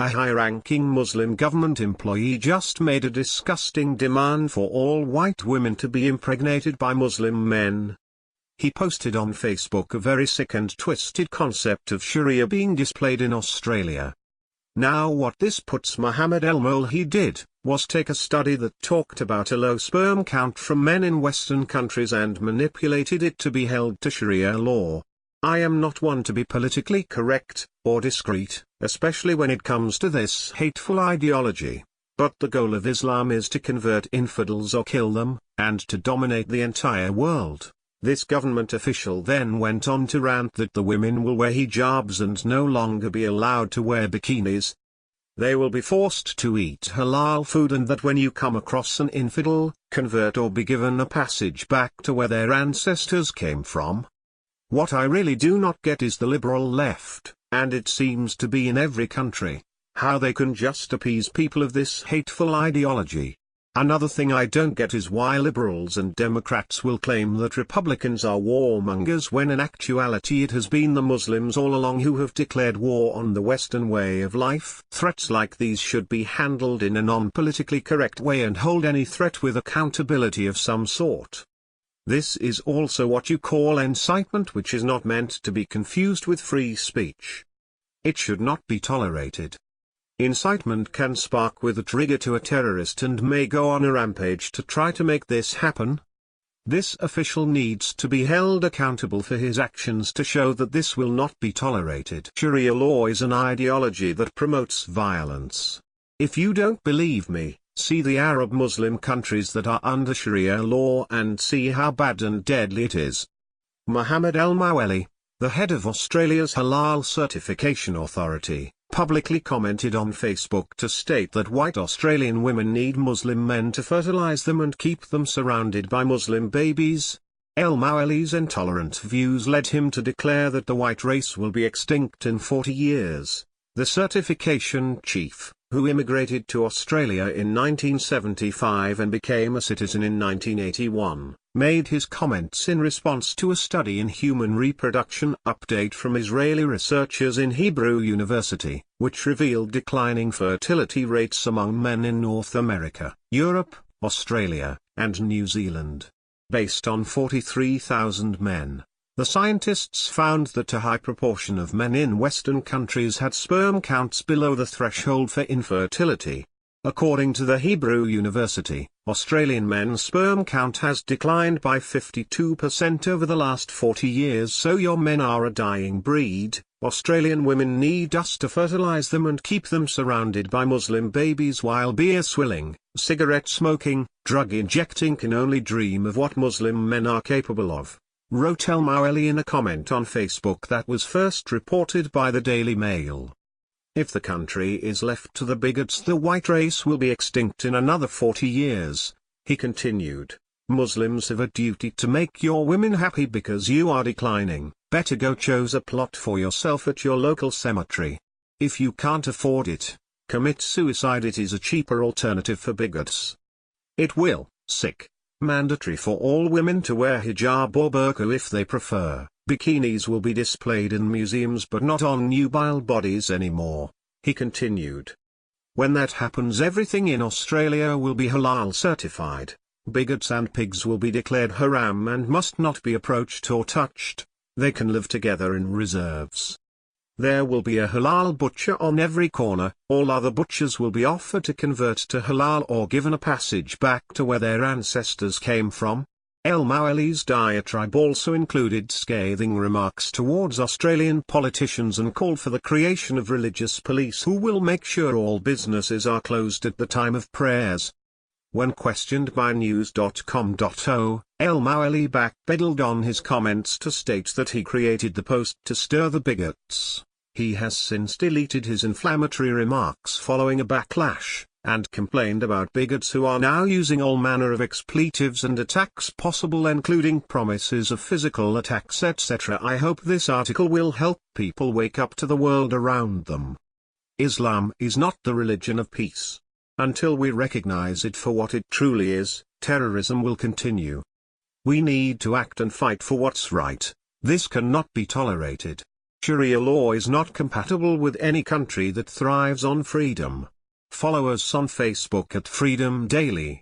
A high-ranking Muslim government employee just made a disgusting demand for all white women to be impregnated by Muslim men. He posted on Facebook a very sick and twisted concept of Sharia being displayed in Australia. Now what this puts Mohammed El-Molhi did, was take a study that talked about a low sperm count from men in Western countries and manipulated it to be held to Sharia law. I am not one to be politically correct, or discreet, especially when it comes to this hateful ideology. But the goal of Islam is to convert infidels or kill them, and to dominate the entire world. This government official then went on to rant that the women will wear hijabs and no longer be allowed to wear bikinis. They will be forced to eat halal food, and that when you come across an infidel, convert or be given a passage back to where their ancestors came from. What I really do not get is the liberal left, and it seems to be in every country, how they can just appease people of this hateful ideology. Another thing I don't get is why liberals and Democrats will claim that Republicans are warmongers when in actuality it has been the Muslims all along who have declared war on the Western way of life. Threats like these should be handled in a non-politically correct way and hold any threat with accountability of some sort. This is also what you call incitement, which is not meant to be confused with free speech. It should not be tolerated. Incitement can spark with a trigger to a terrorist and may go on a rampage to try to make this happen. This official needs to be held accountable for his actions to show that this will not be tolerated. Sharia law is an ideology that promotes violence. If you don't believe me, see the Arab Muslim countries that are under Sharia law and see how bad and deadly it is. Mohammed El-Molhi, the head of Australia's Halal Certification Authority, publicly commented on Facebook to state that white Australian women need Muslim men to fertilize them and keep them surrounded by Muslim babies. El-Molhi's intolerant views led him to declare that the white race will be extinct in 40 years. The certification chief, who immigrated to Australia in 1975 and became a citizen in 1981, made his comments in response to a study in human reproduction update from Israeli researchers in Hebrew University, which revealed declining fertility rates among men in North America, Europe, Australia, and New Zealand. Based on 43,000 men, the scientists found that a high proportion of men in Western countries had sperm counts below the threshold for infertility. According to the Hebrew University, Australian men's sperm count has declined by 52% over the last 40 years, so your men are a dying breed. Australian women need us to fertilize them and keep them surrounded by Muslim babies while beer swilling, cigarette smoking, drug injecting can only dream of what Muslim men are capable of, wrote El-Molhi in a comment on Facebook that was first reported by the Daily Mail. If the country is left to the bigots, the white race will be extinct in another 40 years, he continued. Muslims have a duty to make your women happy because you are declining. Better go choose a plot for yourself at your local cemetery. If you can't afford it, commit suicide. It is a cheaper alternative for bigots. It will, mandatory for all women to wear hijab or burqa if they prefer. Bikinis will be displayed in museums but not on nubile bodies anymore, he continued. When that happens, everything in Australia will be halal certified. Bigots and pigs will be declared haram and must not be approached or touched. They can live together in reserves. There will be a halal butcher on every corner. All other butchers will be offered to convert to halal or given a passage back to where their ancestors came from. El-Molhi's diatribe also included scathing remarks towards Australian politicians and called for the creation of religious police who will make sure all businesses are closed at the time of prayers. When questioned by news.com.au, El-Molhi backpedaled on his comments to state that he created the post to stir the bigots. He has since deleted his inflammatory remarks following a backlash, and complained about bigots who are now using all manner of expletives and attacks possible, including promises of physical attacks, etc. I hope this article will help people wake up to the world around them. Islam is not the religion of peace. Until we recognize it for what it truly is, terrorism will continue. We need to act and fight for what's right. This cannot be tolerated. Sharia law is not compatible with any country that thrives on freedom. Follow us on Facebook at Freedom Daily.